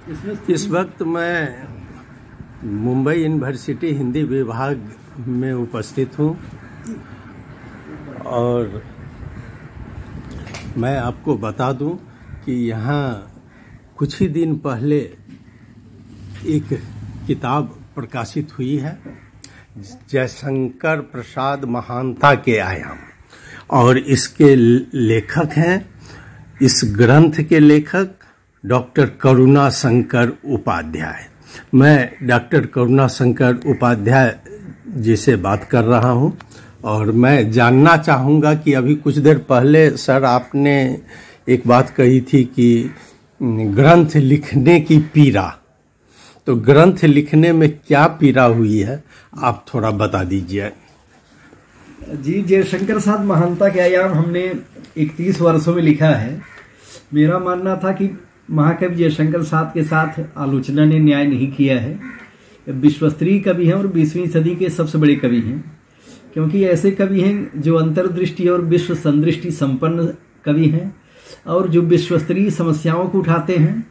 इस वक्त मैं मुंबई यूनिवर्सिटी हिंदी विभाग में उपस्थित हूँ और मैं आपको बता दूं कि यहाँ कुछ ही दिन पहले एक किताब प्रकाशित हुई है, जयशंकर प्रसाद महानता के आयाम, और इसके लेखक हैं, इस ग्रंथ के लेखक डॉक्टर करुणा शंकर उपाध्याय। मैं डॉक्टर करुणा शंकर उपाध्याय जी से बात कर रहा हूं और मैं जानना चाहूँगा कि अभी कुछ देर पहले सर आपने एक बात कही थी कि ग्रंथ लिखने की पीड़ा, तो ग्रंथ लिखने में क्या पीड़ा हुई है आप थोड़ा बता दीजिए। जी, जयशंकर साहब महानता के आयाम हमने 31 वर्षों में लिखा है। मेरा मानना था कि महाकवि जयशंकर साहब के साथ आलोचना ने न्याय नहीं किया है। विश्वस्तरीय कवि हैं और 20वीं सदी के सबसे बड़े कवि हैं, क्योंकि ऐसे कवि हैं जो अंतर्दृष्टि और विश्व संदृष्टि संपन्न कवि हैं और जो विश्वस्तरीय समस्याओं को उठाते हैं,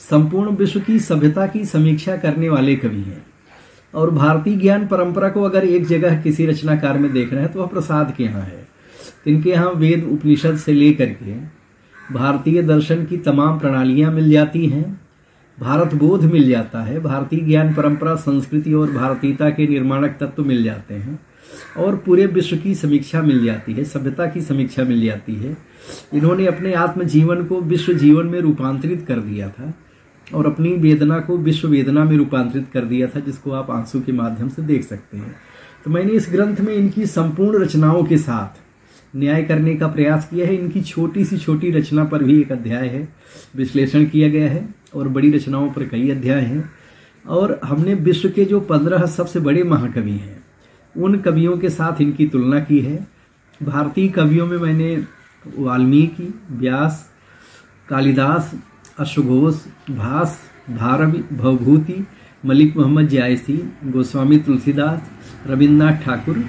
संपूर्ण विश्व की सभ्यता की समीक्षा करने वाले कवि हैं। और भारतीय ज्ञान परंपरा को अगर एक जगह किसी रचनाकार में देखना है तो वह प्रसाद के यहाँ है। इनके यहाँ वेद उपनिषद से लेकर के भारतीय दर्शन की तमाम प्रणालियां मिल जाती हैं, भारत बोध मिल जाता है, भारतीय ज्ञान परंपरा, संस्कृति और भारतीयता के निर्माणक तत्व मिल जाते हैं और पूरे विश्व की समीक्षा मिल जाती है, सभ्यता की समीक्षा मिल जाती है। इन्होंने अपने आत्म जीवन को विश्व जीवन में रूपांतरित कर दिया था और अपनी वेदना को विश्व वेदना में रूपांतरित कर दिया था, जिसको आप आंसू के माध्यम से देख सकते हैं। तो मैंने इस ग्रंथ में इनकी संपूर्ण रचनाओं के साथ न्याय करने का प्रयास किया है। इनकी छोटी सी छोटी रचना पर भी एक अध्याय है, विश्लेषण किया गया है, और बड़ी रचनाओं पर कई अध्याय हैं। और हमने विश्व के जो 15 सबसे बड़े महाकवि हैं उन कवियों के साथ इनकी तुलना की है। भारतीय कवियों में मैंने वाल्मीकि, व्यास, कालिदास, अश्वघोष, भास, भारवी, भवभूति, मलिक मोहम्मद जायसी, गोस्वामी तुलसीदास, रविन्द्रनाथ ठाकुर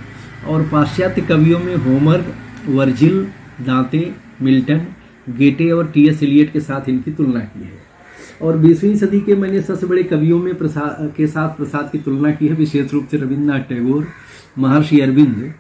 और पाश्चात्य कवियों में होमर, वर्जिल, दांते, मिल्टन, गेटे और टी.एस. एलियट के साथ इनकी तुलना की है। और 20वीं सदी के मैंने सबसे बड़े कवियों में प्रसाद की तुलना की है, विशेष रूप से रविन्द्रनाथ टैगोर, महर्षि अरविंद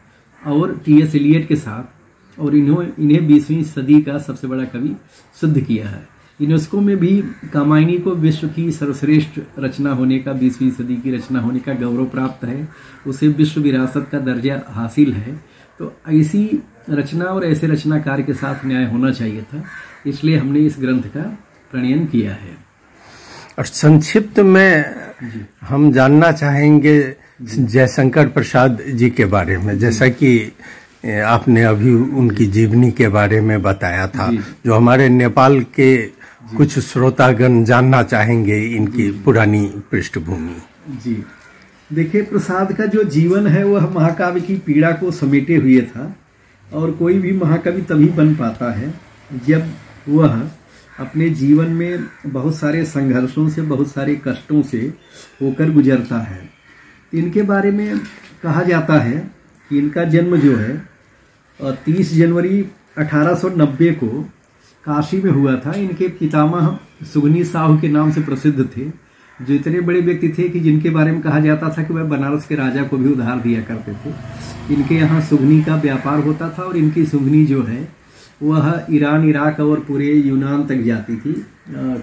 और टी.एस. एलियट के साथ। और इन्हें 20वीं सदी का सबसे बड़ा कवि सिद्ध किया है। यूनेस्को में भी कामायनी को विश्व की सर्वश्रेष्ठ रचना होने का, 20वीं सदी की रचना होने का गौरव प्राप्त है, उसे विश्व विरासत का दर्जा हासिल है। तो ऐसी रचना और ऐसे रचनाकार के साथ न्याय होना चाहिए था, इसलिए हमने इस ग्रंथ का प्रणयन किया है। और संक्षिप्त में हम जानना चाहेंगे जयशंकर प्रसाद जी के बारे में, जैसा कि आपने अभी उनकी जीवनी के बारे में बताया था, जो हमारे नेपाल के कुछ श्रोतागण जानना चाहेंगे इनकी पुरानी पृष्ठभूमि। जी देखिए, प्रसाद का जो जीवन है वह महाकाव्य की पीड़ा को समेटे हुए था। और कोई भी महाकवि तभी बन पाता है जब वह अपने जीवन में बहुत सारे संघर्षों से, बहुत सारे कष्टों से होकर गुजरता है। इनके बारे में कहा जाता है कि इनका जन्म जो है 30 जनवरी 1890 को काशी में हुआ था। इनके पितामह सुगनी साहू के नाम से प्रसिद्ध थे, जो इतने बड़े व्यक्ति थे कि जिनके बारे में कहा जाता था कि वह बनारस के राजा को भी उधार दिया करते थे। इनके यहाँ सुगनी का व्यापार होता था और इनकी सुगनी जो है वह ईरान, इराक और पूरे यूनान तक जाती थी।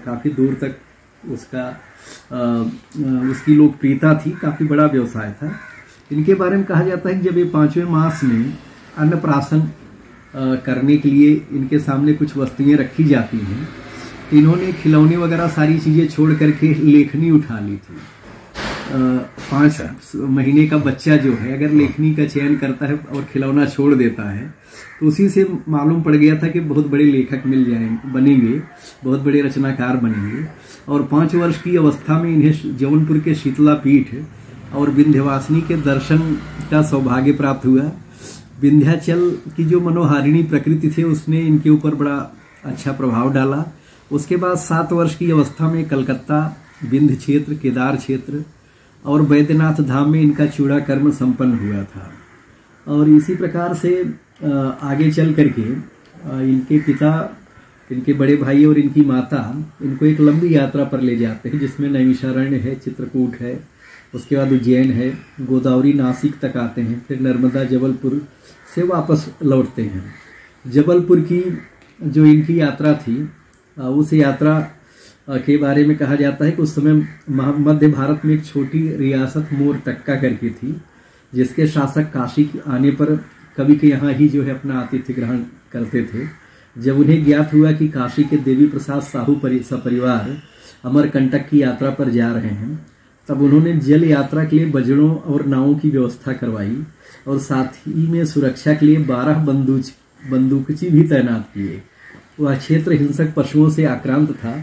काफ़ी दूर तक उसकी लोकप्रियता थी, काफ़ी बड़ा व्यवसाय था। इनके बारे में कहा जाता है कि जब ये 5वें मास में अन्नप्राशन करने के लिए इनके सामने कुछ वस्तुएं रखी जाती हैं, इन्होंने खिलौने वगैरह सारी चीज़ें छोड़ करके लेखनी उठा ली थी। 5 महीने का बच्चा जो है अगर लेखनी का चयन करता है और खिलौना छोड़ देता है तो उसी से मालूम पड़ गया था कि बहुत बड़े लेखक बनेंगे, बहुत बड़े रचनाकार बनेंगे। और 5 वर्ष की अवस्था में इन्हें जौनपुर के शीतला पीठ और विंध्यवासिनी के दर्शन का सौभाग्य प्राप्त हुआ। विंध्याचल की जो मनोहारिणी प्रकृति थी उसने इनके ऊपर बड़ा अच्छा प्रभाव डाला। उसके बाद 7 वर्ष की अवस्था में कलकत्ता, विंध्य क्षेत्र, केदार क्षेत्र और वैद्यनाथ धाम में इनका चूड़ा कर्म संपन्न हुआ था। और इसी प्रकार से आगे चल करके इनके पिता इनके बड़े भाई और इनकी माता इनको एक लंबी यात्रा पर ले जाते हैं, जिसमें नैमिषारण्य है, चित्रकूट है, उसके बाद उज्जैन है, गोदावरी नासिक तक आते हैं, फिर नर्मदा जबलपुर से वापस लौटते हैं। जबलपुर की जो इनकी यात्रा थी, उस यात्रा के बारे में कहा जाता है कि उस समय मध्य भारत में एक छोटी रियासत मोरटक्का करके थी, जिसके शासक काशी आने पर कवि के यहाँ ही जो है अपना आतिथ्य ग्रहण करते थे। जब उन्हें ज्ञात हुआ कि काशी के देवी प्रसाद साहू सपरिवार अमरकंटक की यात्रा पर जा रहे हैं, तब उन्होंने जल यात्रा के लिए बजड़ों और नावों की व्यवस्था करवाई और साथ ही में सुरक्षा के लिए 12 बंदूकची भी तैनात किए। वह क्षेत्र हिंसक पशुओं से आक्रांत था।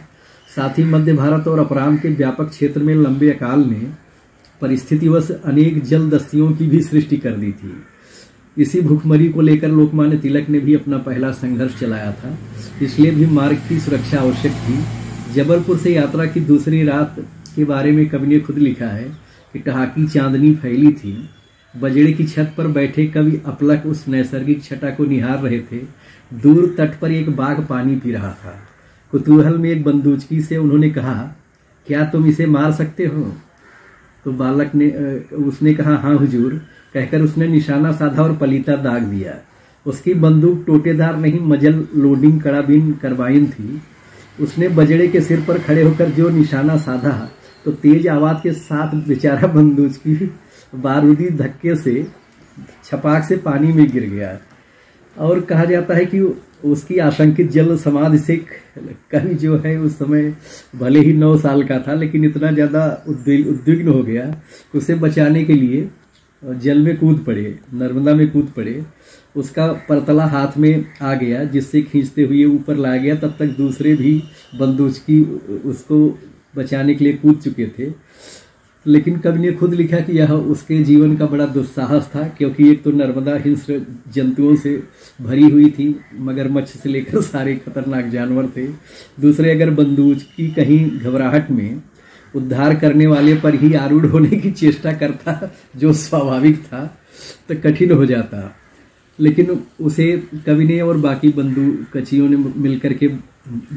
साथ ही मध्य भारत और अपरांत के व्यापक क्षेत्र में लंबे अकाल ने परिस्थितिवश अनेक जलदस्युओं की भी सृष्टि कर दी थी। इसी भूखमरी को लेकर लोकमान्य तिलक ने भी अपना पहला संघर्ष चलाया था, इसलिए भी मार्ग की सुरक्षा आवश्यक थी। जबलपुर से यात्रा की दूसरी रात के बारे में कवि ने खुद लिखा है कि ठहाकी चांदनी फैली थी, बजड़े की छत पर बैठे कवि अपलक उस नैसर्गिक छटा को निहार रहे थे। दूर तट पर एक बाघ पानी पी रहा था। कुतूहल में एक बंदूकची से उन्होंने कहा, क्या तुम इसे मार सकते हो? तो बालक ने उसने कहा, हाँ हुजूर, कहकर उसने निशाना साधा और पलीता दाग दिया। उसकी बंदूक टोटेदार नहीं, मजल लोडिंग कराबीन करबाइन थी। उसने बजड़े के सिर पर खड़े होकर जो निशाना साधा तो तेज आवाज के साथ बेचारा बंदूकची बारूदी धक्के से छपाक से पानी में गिर गया। और कहा जाता है कि उसकी आशंकित जल समाधि से कवि जो है उस समय भले ही 9 साल का था, लेकिन इतना ज्यादा उद्विग्न हो गया, उसे बचाने के लिए जल में कूद पड़े, नर्मदा में कूद पड़े। उसका परतला हाथ में आ गया, जिससे खींचते हुए ऊपर ला गया। तब तक दूसरे भी बंदूकची उसको बचाने के लिए कूद चुके थे। लेकिन कवि ने खुद लिखा कि यह उसके जीवन का बड़ा दुस्साहस था, क्योंकि एक तो नर्मदा हिंस्र जंतुओं से भरी हुई थी, मगरमच्छ से लेकर सारे खतरनाक जानवर थे। दूसरे, अगर बंदूकची कहीं घबराहट में उद्धार करने वाले पर ही आरूढ़ होने की चेष्टा करता, जो स्वाभाविक था, तो कठिन हो जाता। लेकिन उसे कवि ने और बाकी बंदूकचियों ने मिलकर के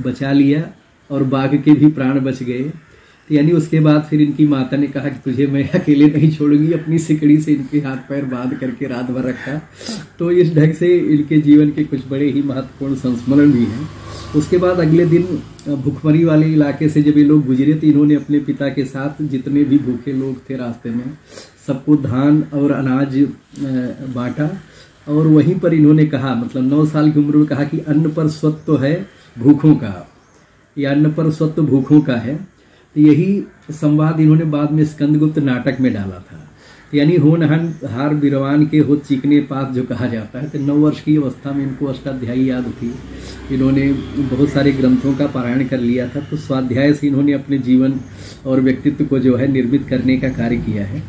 बचा लिया और बाघ के भी प्राण बच गए। यानी उसके बाद फिर इनकी माता ने कहा कि तुझे मैं अकेले नहीं छोड़ूंगी, अपनी सिकड़ी से इनके हाथ पैर बांध करके रात भर रखा। तो इस ढंग से इनके जीवन के कुछ बड़े ही महत्वपूर्ण संस्मरण भी हैं। उसके बाद अगले दिन भूखमरी वाले इलाके से जब ये लोग गुजरे, तो इन्होंने अपने पिता के साथ जितने भी भूखे लोग थे रास्ते में, सबको धान और अनाज बांटा। और वहीं पर इन्होंने कहा, मतलब 9 साल की उम्र में कहा कि अन्न पर स्वत्व है भूखों का, या अन्न पर स्वत्व भूखों का है। तो यही संवाद इन्होंने बाद में स्कंदगुप्त नाटक में डाला था। यानी होनहन हार बिरवान के हो चिकने पात जो कहा जाता है। तो 9 वर्ष की अवस्था में इनको अष्टाध्यायी याद थी। इन्होंने बहुत सारे ग्रंथों का पारायण कर लिया था। तो स्वाध्याय से इन्होंने अपने जीवन और व्यक्तित्व को जो है निर्मित करने का कार्य किया है।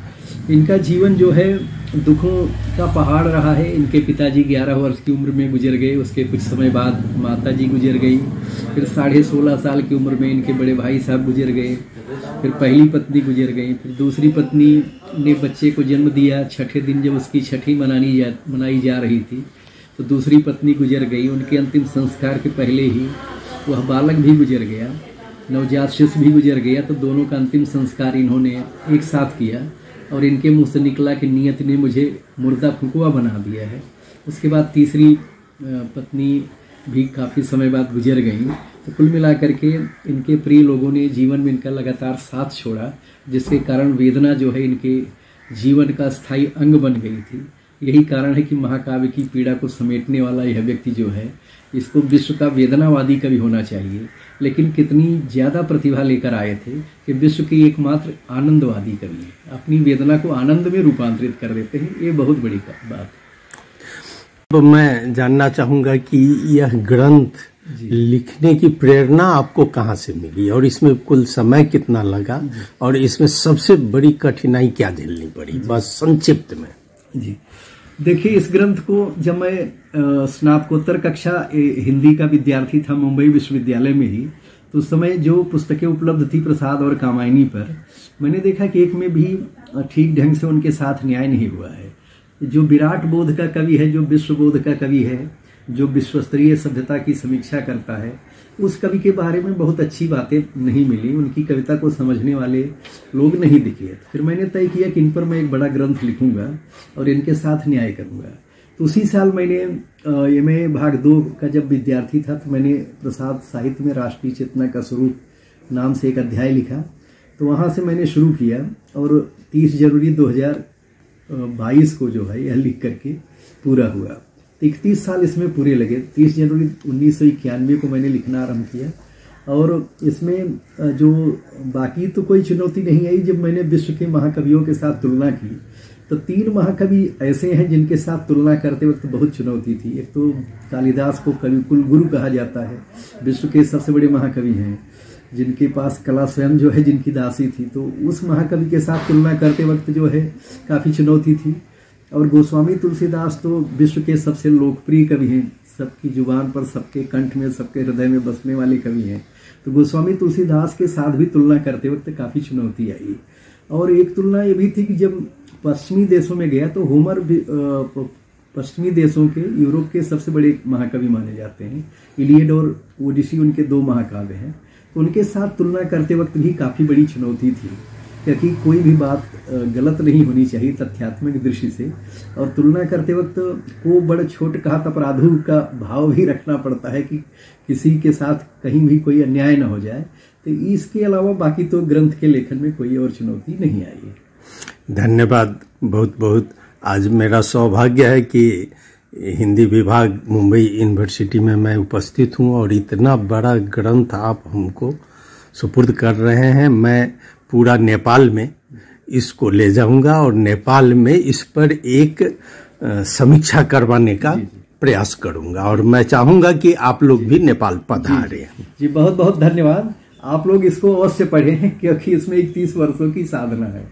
इनका जीवन जो है दुखों का पहाड़ रहा है। इनके पिताजी 11 वर्ष की उम्र में गुजर गए। उसके कुछ समय बाद माताजी गुजर गई। फिर 16.5 साल की उम्र में इनके बड़े भाई साहब गुजर गए। फिर पहली पत्नी गुजर गई। फिर दूसरी पत्नी ने बच्चे को जन्म दिया। छठे दिन जब उसकी छठी मनाई जा रही थी, तो दूसरी पत्नी गुजर गई। उनके अंतिम संस्कार के पहले ही वह बालक भी गुजर गया, नवजात शिशु भी गुजर गया। तो दोनों का अंतिम संस्कार इन्होंने एक साथ किया। और इनके मुंह से निकला कि नियत ने मुझे मुर्दा फुकवा बना दिया है। उसके बाद तीसरी पत्नी भी काफ़ी समय बाद गुजर गई। तो कुल मिलाकर के इनके प्रिय लोगों ने जीवन में इनका लगातार साथ छोड़ा, जिसके कारण वेदना जो है इनके जीवन का स्थायी अंग बन गई थी। यही कारण है कि महाकाव्य की पीड़ा को समेटने वाला यह व्यक्ति जो है, इसको विश्व का वेदनावादी कवि होना चाहिए। लेकिन कितनी ज़्यादा प्रतिभा लेकर आए थे कि विश्व की एकमात्र आनंदवादी कवि है। अपनी वेदना को आनंद में रूपांतरित कर देते हैं। ये बहुत बड़ी बात है। तो मैं जानना चाहूँगा कि यह ग्रंथ लिखने की प्रेरणा आपको कहाँ से मिली, और इसमें कुल समय कितना लगा, और इसमें सबसे बड़ी कठिनाई क्या झेलनी पड़ी, बस संक्षिप्त में। जी देखिए, इस ग्रंथ को जब मैं स्नातकोत्तर कक्षा हिंदी का विद्यार्थी था मुंबई विश्वविद्यालय में ही, तो उस समय जो पुस्तकें उपलब्ध थी प्रसाद और कामायनी पर, मैंने देखा कि एक में भी ठीक ढंग से उनके साथ न्याय नहीं हुआ है। जो विराट बोध का कवि है, जो विश्व बोध का कवि है, जो विश्वस्तरीय सभ्यता की समीक्षा करता है, उस कवि के बारे में बहुत अच्छी बातें नहीं मिली, उनकी कविता को समझने वाले लोग नहीं दिखे। फिर मैंने तय किया कि इन पर मैं एक बड़ा ग्रंथ लिखूंगा और इनके साथ न्याय करूंगा। तो उसी साल मैंने एमए भाग 2 का जब विद्यार्थी था तो मैंने प्रसाद साहित्य में राष्ट्रीय चेतना का स्वरूप नाम से एक अध्याय लिखा। तो वहाँ से मैंने शुरू किया और 30 जनवरी 2022 को जो है यह लिख करके पूरा हुआ। 31 साल इसमें पूरे लगे। 30 जनवरी 1991 को मैंने लिखना आरंभ किया और इसमें जो बाकी तो कोई चुनौती नहीं आई। जब मैंने विश्व के महाकवियों के साथ तुलना की तो 3 महाकवि ऐसे हैं जिनके साथ तुलना करते वक्त बहुत चुनौती थी। एक तो कालिदास को कवि कुल गुरु कहा जाता है, विश्व के सबसे बड़े महाकवि हैं, जिनके पास कला स्वयं जो है जिनकी दासी थी। तो उस महाकवि के साथ तुलना करते वक्त जो है काफ़ी चुनौती थी। और गोस्वामी तुलसीदास तो विश्व के सबसे लोकप्रिय कवि हैं, सबकी जुबान पर, सबके कंठ में, सबके हृदय में बसने वाले कवि हैं। तो गोस्वामी तुलसीदास के साथ भी तुलना करते वक्त काफ़ी चुनौती आई। और एक तुलना ये भी थी कि जब पश्चिमी देशों में गया तो होमर पश्चिमी देशों के, यूरोप के सबसे बड़े महाकवि माने जाते हैं। इलियड और ओडिसी उनके 2 महाकाव्य हैं। तो उनके साथ तुलना करते वक्त भी काफ़ी बड़ी चुनौती थी, क्योंकि कोई भी बात गलत नहीं होनी चाहिए तथ्यात्मक दृष्टि से। और तुलना करते वक्त को बड़ छोट कहा अपराधु का भाव भी रखना पड़ता है कि किसी के साथ कहीं भी कोई अन्याय न हो जाए। तो इसके अलावा बाकी तो ग्रंथ के लेखन में कोई और चुनौती नहीं आई है। धन्यवाद बहुत बहुत। आज मेरा सौभाग्य है कि हिंदी विभाग मुंबई यूनिवर्सिटी में मैं उपस्थित हूं और इतना बड़ा ग्रंथ आप हमको सुपुर्द कर रहे हैं। मैं पूरा नेपाल में इसको ले जाऊंगा और नेपाल में इस पर एक समीक्षा करवाने का प्रयास करूंगा और मैं चाहूंगा कि आप लोग भी नेपाल पधारें। जी बहुत बहुत धन्यवाद। आप लोग इसको अवश्य पढ़ें क्योंकि इसमें 31 वर्षों की साधना है।